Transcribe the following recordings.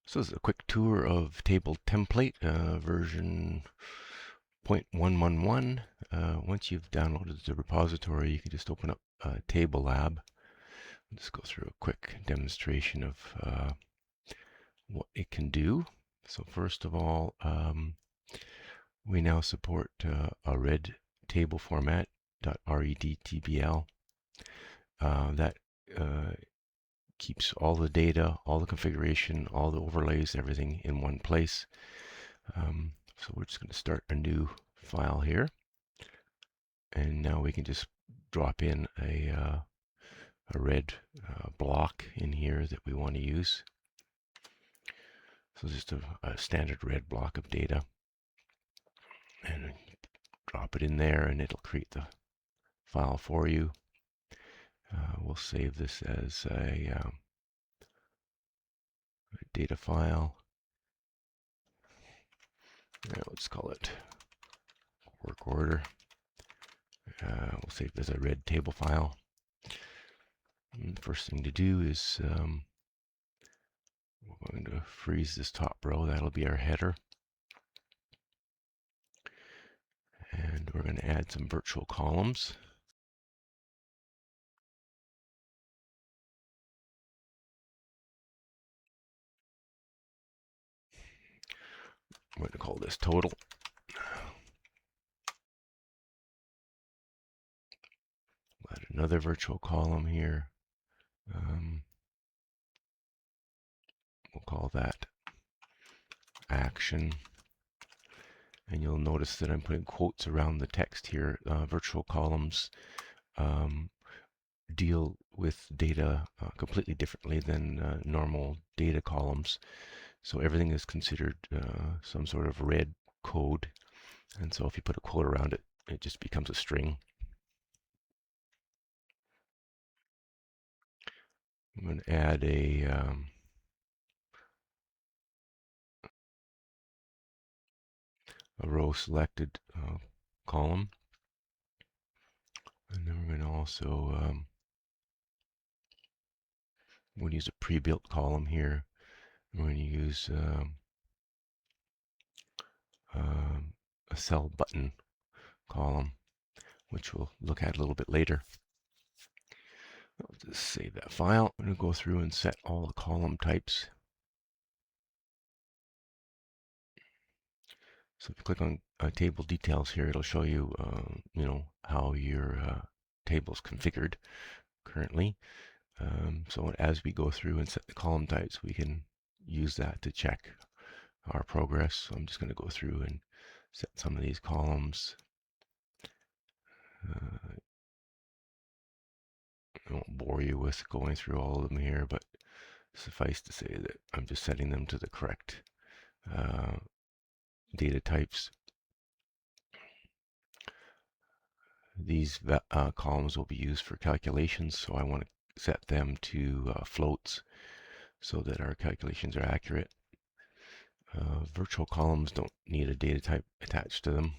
So this is a quick tour of table template version 0.111. Once you've downloaded the repository, you can just open up Table Lab. Let's go through a quick demonstration of what it can do. So first of all, we now support a red table format, .redtbl. That keeps all the data, all the configuration, all the overlays, everything in one place. So we're just going to start a new file here, and now we can just drop in a red block in here that we want to use. So just a standard red block of data, and drop it in there, and it'll create the file for you. We'll save this as a data file. Let's call it work order. We'll save it as a red table file. And the first thing to do is we're going to freeze this top row. That'll be our header. And we're going to add some virtual columns. I'm going to call this total. Add another virtual column here. We'll call that action. And you'll notice that I'm putting quotes around the text here. Virtual columns deal with data completely differently than normal data columns. So everything is considered some sort of red code. And so if you put a quote around it, it just becomes a string. I'm going to add a row selected column. And then we're going to also we'll use a pre-built column here. We're going to use a cell button column, which we'll look at a little bit later. I'll just save that file. I'm going to go through and set all the column types. So if you click on table details here, it'll show you, how your table is configured currently. So as we go through and set the column types, we can use that to check our progress. So I'm just going to go through and set some of these columns. I won't bore you with going through all of them here, but suffice to say that I'm just setting them to the correct data types. These columns will be used for calculations, so I want to set them to floats so that our calculations are accurate. Virtual columns don't need a data type attached to them.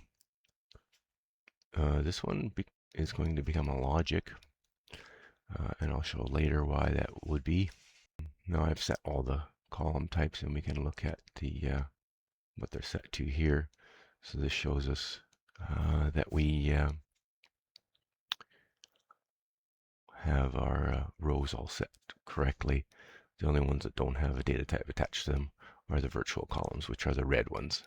This one is going to become a logic, and I'll show later why that would be. Now I've set all the column types, and we can look at the what they're set to here. So this shows us that we have our rows all set correctly. The only ones that don't have a data type attached to them are the virtual columns, which are the red ones.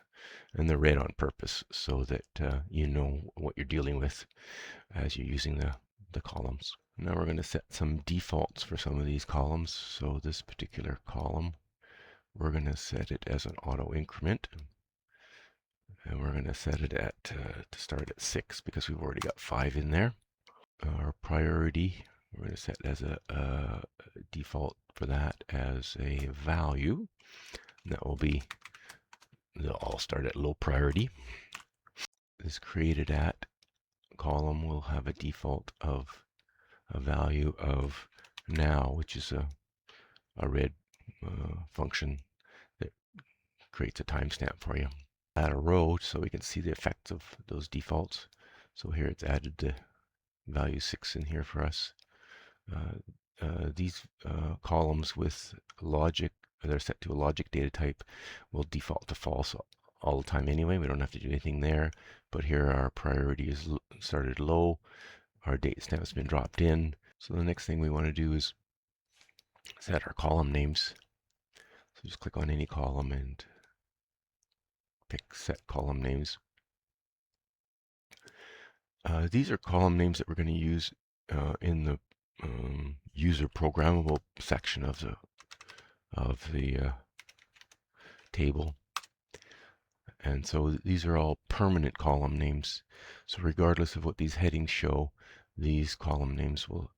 And they're red on purpose so that you know what you're dealing with as you're using the columns. Now we're going to set some defaults for some of these columns. So this particular column, we're going to set it as an auto increment. And we're going to set it at to start at 6 because we've already got 5 in there. Our priority, we're going to set as a default for that as a value. And that will be, they'll all start at low priority. This created at column will have a default of a value of now, which is a red function that creates a timestamp for you. Add a row so we can see the effects of those defaults. So here it's added the value 6 in here for us. These columns with logic they're set to a logic data type, will default to false all the time anyway. We don't have to do anything there. But here our priority is started low. Our date stamp's been dropped in. So the next thing we want to do is set our column names. So just click on any column and pick set column names. These are column names that we're going to use in the user programmable section of the table. And so these are all permanent column names. So regardless of what these headings show, these column names will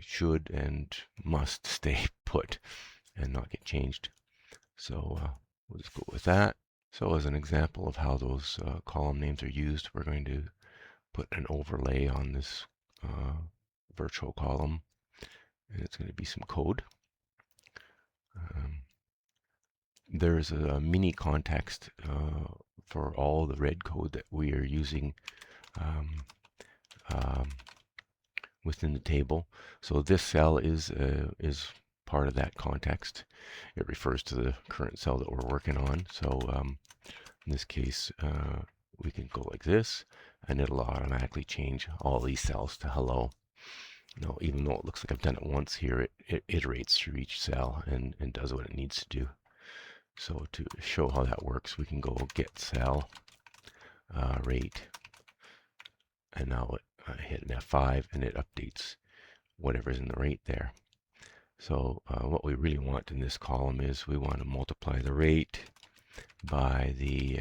should and must stay put and not get changed. So we'll just go with that. So as an example of how those column names are used, we're going to put an overlay on this virtual column, and it's going to be some code. There's a mini context for all the red code that we are using within the table. So this cell is part of that context. It refers to the current cell that we're working on. So in this case, we can go like this, and it'll automatically change all these cells to hello. Now, even though it looks like I've done it once here, it iterates through each cell and does what it needs to do. So to show how that works, we can go get cell rate, and now I hit an F5 and it updates whatever's in the rate there. So what we really want in this column is we want to multiply the rate by the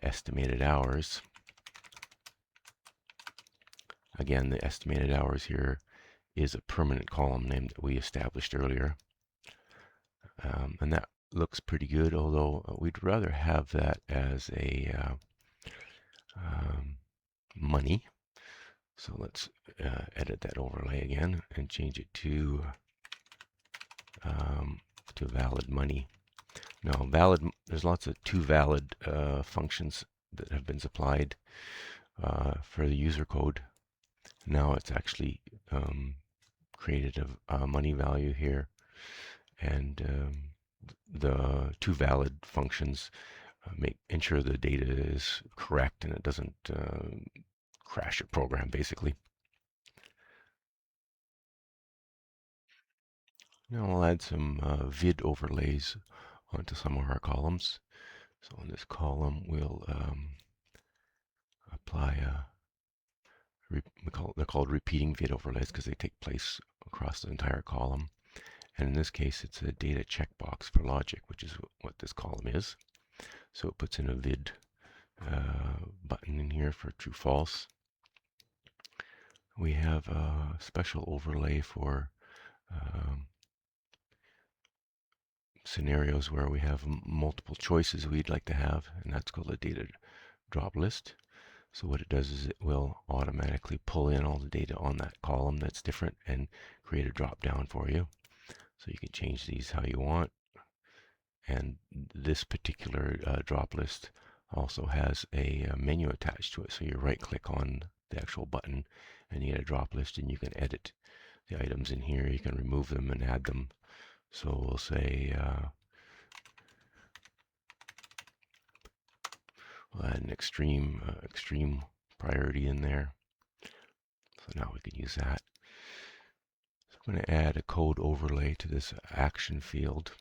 estimated hours. Again, the estimated hours here is a permanent column name that we established earlier. And that looks pretty good, although we'd rather have that as a money. So let's edit that overlay again and change it to valid money. Now, valid, there's lots of toValid functions that have been supplied for the user code. Now it's actually created a money value here, and the toValid functions ensure the data is correct and it doesn't crash your program, basically. Now I'll add some vid overlays onto some of our columns. So in this column, we'll apply they're called repeating vid overlays because they take place across the entire column. And in this case, it's a data checkbox for logic, which is what this column is. So it puts in a vid button in here for true false. We have a special overlay for scenarios where we have multiple choices we'd like to have, and that's called a data drop list. So what it does is it will automatically pull in all the data on that column that's different and create a drop down for you. So you can change these how you want. And this particular drop list also has a menu attached to it. So you right click on the actual button and you get a drop list, and you can edit the items in here. You can remove them and add them. So we'll say we'll add an extreme priority in there. So now we can use that. So I'm going to add a code overlay to this action field.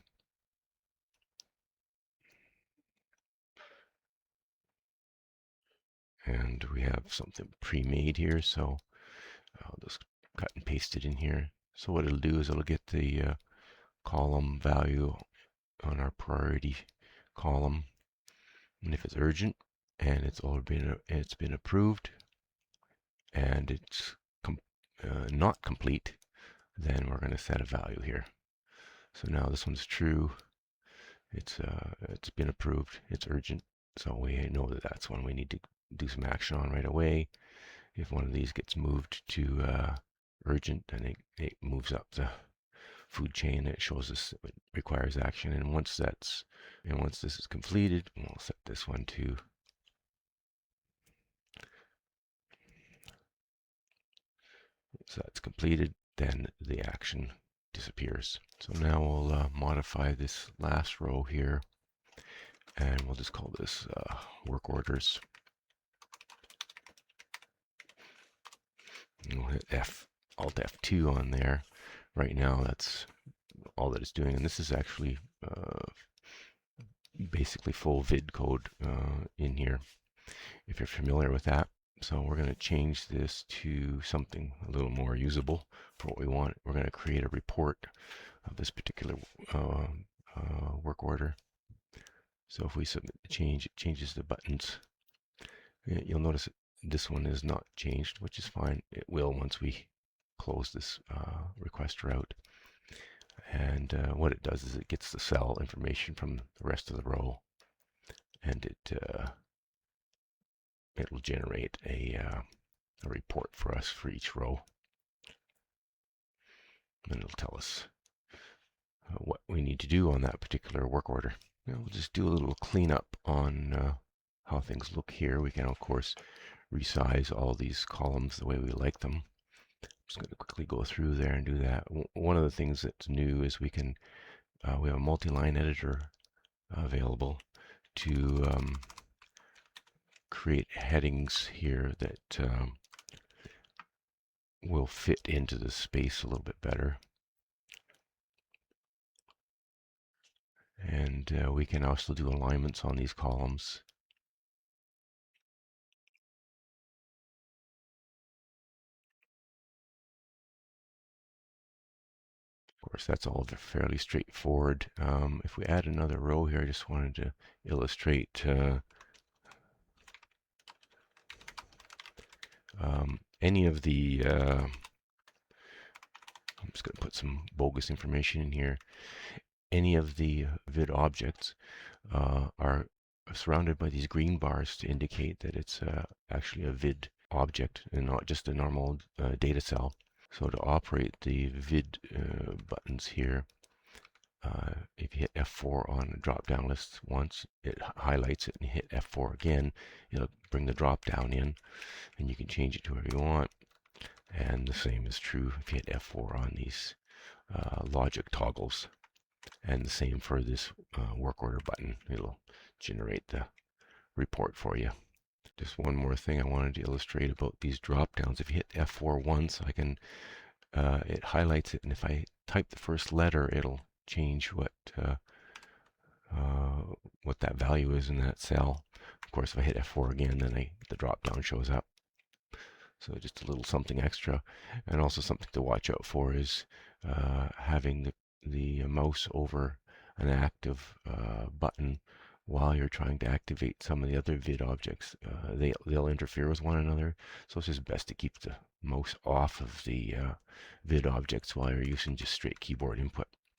And we have something pre-made here, so I'll just cut and paste it in here. So what it'll do is it'll get the column value on our priority column, and if it's urgent and it's been approved and it's not complete, then we're going to set a value here. So now this one's true. It's been approved. It's urgent, so we know that that's one we need to do some action on right away. If one of these gets moved to urgent, then it moves up the food chain. It shows us it requires action, and once this is completed, we'll set this one to so that's completed. then the action disappears. So now we'll modify this last row here, and we'll just call this work orders. And we'll hit Alt F2 on there. Right now, that's all that it's doing, and this is actually basically full vid code in here, if you're familiar with that. So we're going to change this to something a little more usable for what we want. We're going to create a report of this particular work order. So if we submit the change, it changes the buttons. You'll notice this one is not changed, which is fine. It will once we close this requester out. And what it does is it gets the cell information from the rest of the row, and it'll generate a report for us for each row. And it'll tell us what we need to do on that particular work order. Now we'll just do a little cleanup on how things look here. We can, of course, resize all these columns the way we like them. I'm just going to quickly go through there and do that. One of the things that's new is we have a multi-line editor available to create headings here that will fit into the space a little bit better. And we can also do alignments on these columns. Of course, that's all fairly straightforward. If we add another row here, I just wanted to illustrate any of the, I'm just going to put some bogus information in here. Any of the vid objects are surrounded by these green bars to indicate that it's actually a vid object and not just a normal data cell. So to operate the vid buttons here, if you hit F4 on a drop-down list once, it highlights it, and you hit F4 again, it'll bring the drop-down in, and you can change it to whatever you want. And the same is true if you hit F4 on these logic toggles. And the same for this work order button. It'll generate the report for you. Just one more thing I wanted to illustrate about these drop downs. If you hit F4 once, I can it highlights it, and if I type the first letter, it'll change what that value is in that cell. Of course, if I hit F4 again, then the drop down shows up. So just a little something extra. And also something to watch out for is having the mouse over an active button while you're trying to activate some of the other vid objects. They'll interfere with one another, so it's just best to keep the mouse off of the vid objects while you're using just straight keyboard input.